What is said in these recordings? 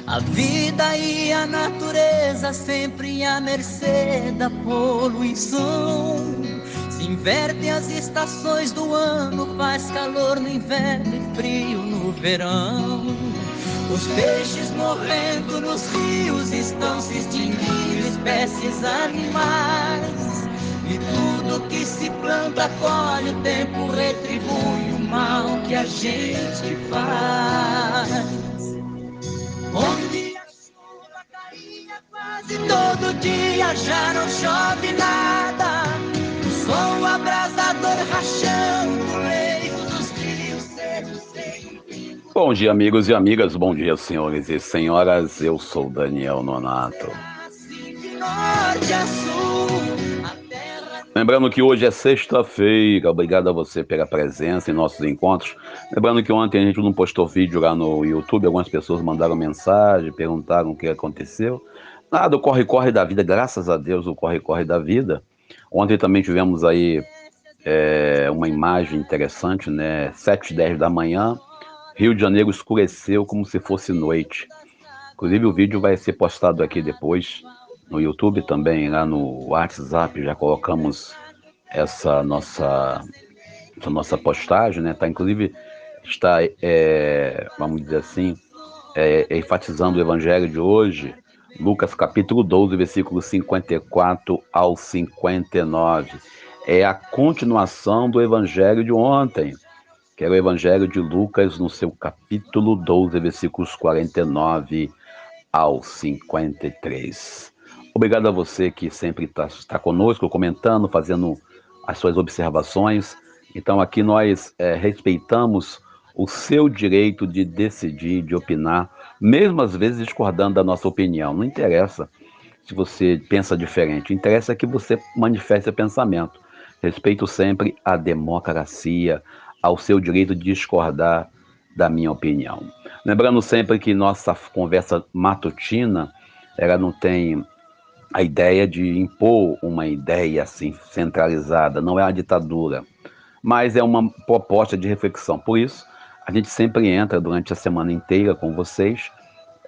A vida e a natureza sempre à mercê da poluição. Se invertem as estações do ano, faz calor no inverno e frio no verão. Os peixes morrendo nos rios estão se extinguindo, espécies animais. E tudo que se planta colhe, o tempo retribui o mal que a gente faz. Onde a chuva caía quase todo dia, já não chove nada. O sol abrasador rachando o leito dos rios secos sem fim. Bom dia, amigos e amigas, bom dia, senhores e senhoras. Eu sou Daniel Nonato. Lembrando que hoje é sexta-feira, obrigado a você pela presença em nossos encontros. Lembrando que ontem a gente não postou vídeo lá no YouTube, algumas pessoas mandaram mensagem, perguntaram o que aconteceu. Nada, o corre-corre da vida, graças a Deus, o corre-corre da vida. Ontem também tivemos aí uma imagem interessante, né? 7h10 da manhã, Rio de Janeiro escureceu como se fosse noite. Inclusive o vídeo vai ser postado aqui depois no YouTube também, lá no WhatsApp, já colocamos essa nossa postagem, né? Inclusive está, vamos dizer assim, enfatizando o evangelho de hoje, Lucas capítulo 12, versículos 54 ao 59. É a continuação do evangelho de ontem, que é o evangelho de Lucas no seu capítulo 12, versículos 49 ao 53. Obrigado a você que sempre está conosco, comentando, fazendo as suas observações. Então aqui nós respeitamos o seu direito de decidir, de opinar, mesmo às vezes discordando da nossa opinião. Não interessa se você pensa diferente, interessa que você manifeste seu pensamento. Respeito sempre a democracia, ao seu direito de discordar da minha opinião. Lembrando sempre que nossa conversa matutina, ela não tem a ideia de impor uma ideia assim centralizada, não é uma ditadura, mas é uma proposta de reflexão. Por isso, a gente sempre entra durante a semana inteira com vocês,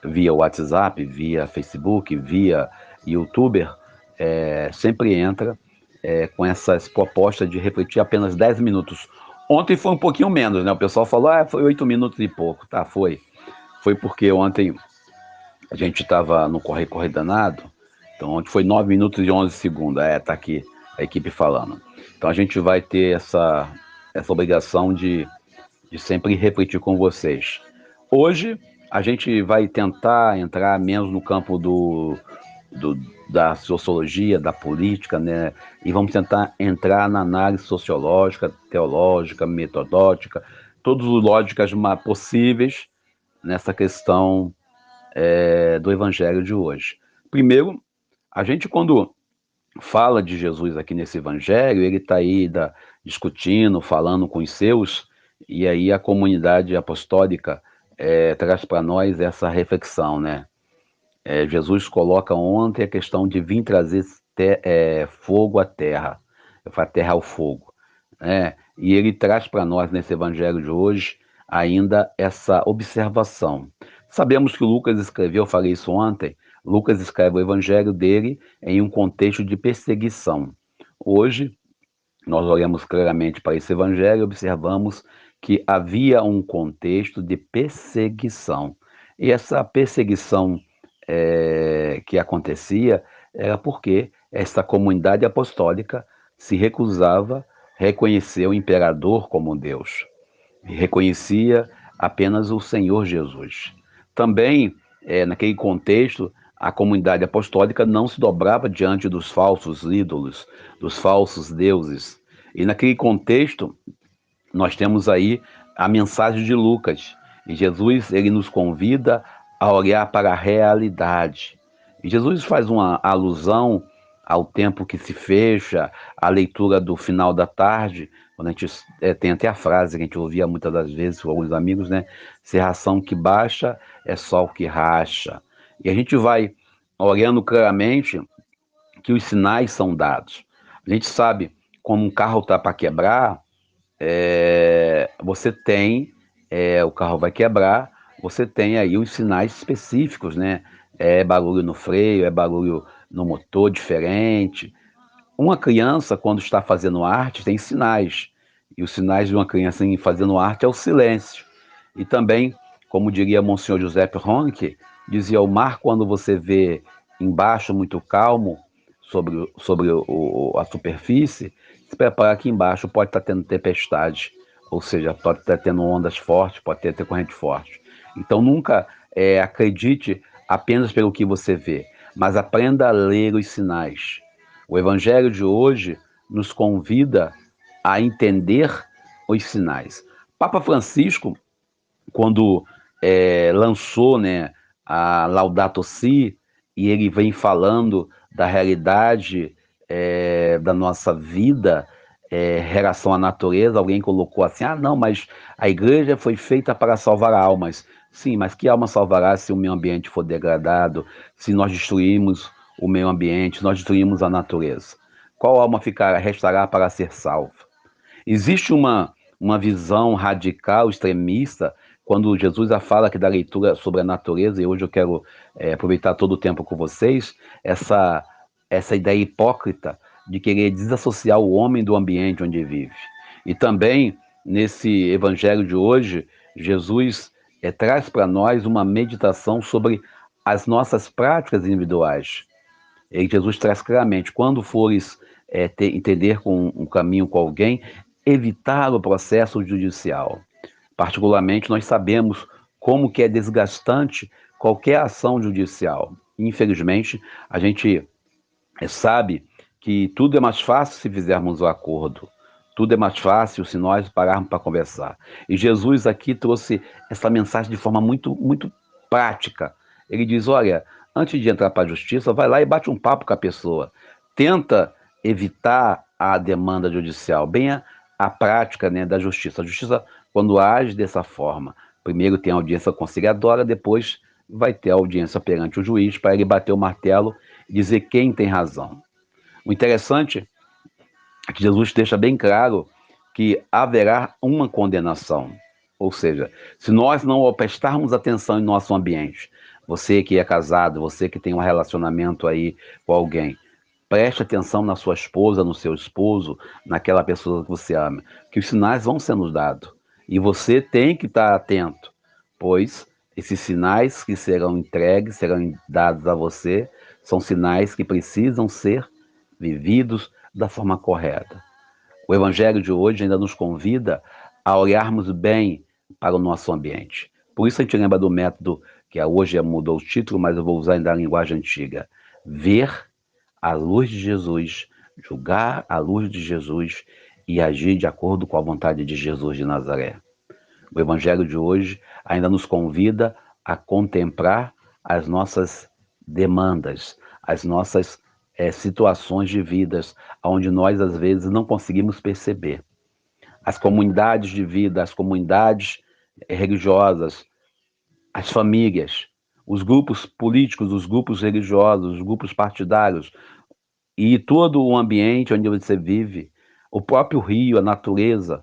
via WhatsApp, via Facebook, via YouTuber, sempre entra com essas propostas de refletir apenas 10 minutos. Ontem foi um pouquinho menos, né? O pessoal falou, foi 8 minutos e pouco. Tá, foi. Foi porque ontem a gente estava no corre-corre danado, então ontem foi 9 minutos e 11 segundos. Tá aqui a equipe falando. Então a gente vai ter essa obrigação de sempre refletir com vocês. Hoje a gente vai tentar entrar menos no campo da sociologia, da política, né? E vamos tentar entrar na análise sociológica, teológica, metodológica, todas as lógicas possíveis nessa questão do evangelho de hoje. Primeiro, a gente quando fala de Jesus aqui nesse evangelho, ele está aí discutindo, falando com os seus, e aí a comunidade apostólica traz para nós essa reflexão, né? Jesus coloca ontem a questão de vir trazer fogo à terra, a terra ao fogo, né? E ele traz para nós nesse evangelho de hoje ainda essa observação. Sabemos que Lucas escreveu, eu falei isso ontem, Lucas escreve o evangelho dele em um contexto de perseguição. Hoje, nós olhamos claramente para esse evangelho e observamos que havia um contexto de perseguição. E essa perseguição que acontecia era porque essa comunidade apostólica se recusava a reconhecer o imperador como Deus. E reconhecia apenas o Senhor Jesus. Também, naquele contexto, a comunidade apostólica não se dobrava diante dos falsos ídolos, dos falsos deuses. E naquele contexto, nós temos aí a mensagem de Lucas. E Jesus, ele nos convida a olhar para a realidade. E Jesus faz uma alusão ao tempo que se fecha, à leitura do final da tarde, quando a gente tem até a frase que a gente ouvia muitas das vezes com alguns amigos, né? Cerração que baixa é sol que racha. E a gente vai olhando claramente que os sinais são dados. A gente sabe como um carro está para quebrar, você tem, o carro vai quebrar, você tem aí os sinais específicos, né? É barulho no freio, é barulho no motor diferente. Uma criança, quando está fazendo arte, tem sinais. E os sinais de uma criança fazendo arte é o silêncio. E também, como diria Monsenhor Giuseppe Ronchi, dizia: o mar, quando você vê embaixo muito calmo, sobre a superfície, se prepara que embaixo pode estar tendo tempestade. Ou seja, pode estar tendo ondas fortes, pode ter corrente forte. Então, nunca acredite apenas pelo que você vê, mas aprenda a ler os sinais. O Evangelho de hoje nos convida a entender os sinais. Papa Francisco, quando lançou, né, a Laudato Si, e ele vem falando da realidade da nossa vida em relação à natureza, alguém colocou assim: ah, não, mas a igreja foi feita para salvar almas. Sim, mas que alma salvará se o meio ambiente for degradado, se nós destruirmos o meio ambiente, se nós destruirmos a natureza? Qual alma restará para ser salva? Existe uma visão radical, extremista, quando Jesus fala aqui da leitura sobre a natureza, e hoje eu quero aproveitar todo o tempo com vocês, essa ideia hipócrita de querer desassociar o homem do ambiente onde vive. E também, nesse evangelho de hoje, Jesus traz para nós uma meditação sobre as nossas práticas individuais. E Jesus traz claramente: quando fores entender com um caminho com alguém, evitar o processo judicial. Particularmente, nós sabemos como que é desgastante qualquer ação judicial. Infelizmente, a gente sabe que tudo é mais fácil se fizermos o acordo. Tudo é mais fácil se nós pararmos para conversar. E Jesus aqui trouxe essa mensagem de forma muito, muito prática. Ele diz: olha, antes de entrar para a justiça, vai lá e bate um papo com a pessoa. Tenta evitar a demanda judicial, bem a prática, né, da justiça. A justiça, quando age dessa forma, primeiro tem a audiência conciliadora, depois vai ter a audiência perante o juiz para ele bater o martelo e dizer quem tem razão. O interessante é que Jesus deixa bem claro que haverá uma condenação. Ou seja, se nós não prestarmos atenção em nosso ambiente, você que é casado, você que tem um relacionamento aí com alguém, preste atenção na sua esposa, no seu esposo, naquela pessoa que você ama, que os sinais vão sendo dados. E você tem que estar atento, pois esses sinais que serão entregues, serão dados a você, são sinais que precisam ser vividos da forma correta. O Evangelho de hoje ainda nos convida a olharmos bem para o nosso ambiente. Por isso a gente lembra do método, que hoje mudou o título, mas eu vou usar ainda a linguagem antiga: ver à luz de Jesus, julgar à luz de Jesus e agir de acordo com a vontade de Jesus de Nazaré. O Evangelho de hoje ainda nos convida a contemplar as nossas demandas, as nossas situações de vidas, onde nós às vezes não conseguimos perceber. As comunidades de vida, as comunidades religiosas, as famílias, os grupos políticos, os grupos religiosos, os grupos partidários, e todo o ambiente onde você vive, o próprio rio, a natureza,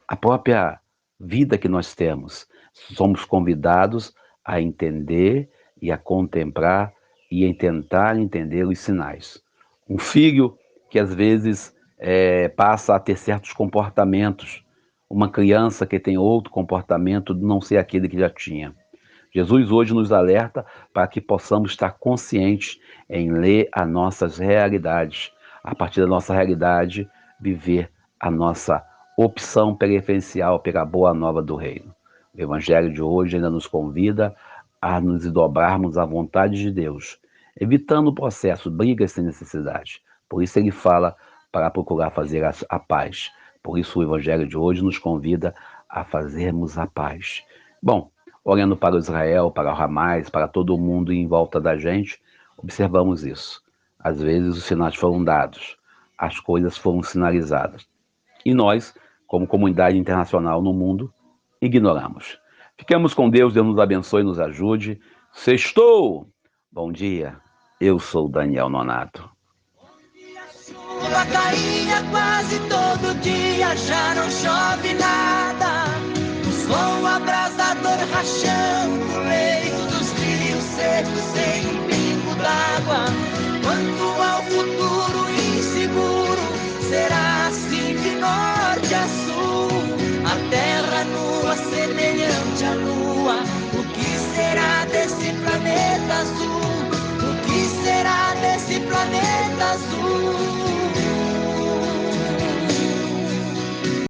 a própria vida que nós temos. Somos convidados a entender e a contemplar e a tentar entender os sinais. Um filho que às vezes passa a ter certos comportamentos, uma criança que tem outro comportamento, não ser aquele que já tinha. Jesus hoje nos alerta para que possamos estar conscientes em ler as nossas realidades. A partir da nossa realidade, viver a nossa opção preferencial pela boa nova do reino. O Evangelho de hoje ainda nos convida a nos dobrarmos à vontade de Deus, evitando o processo, brigas sem necessidade. Por isso ele fala para procurar fazer a paz. Por isso o Evangelho de hoje nos convida a fazermos a paz. Bom, olhando para o Israel, para o Hamas, para todo mundo em volta da gente, observamos isso. Às vezes os sinais foram dados, as coisas foram sinalizadas. E nós, como comunidade internacional no mundo, ignoramos. Fiquemos com Deus, Deus nos abençoe e nos ajude. Sextou! Bom dia, eu sou Daniel Nonato. Chuva caía quase todo dia, já não chove nada. O sol abrasador rachando o leito dos rios secos sem um pingo d'água. Quanto ao futuro inseguro, será assim de norte a sul. A terra nua, semelhante à lua. O que será desse planeta azul? O que será desse planeta azul?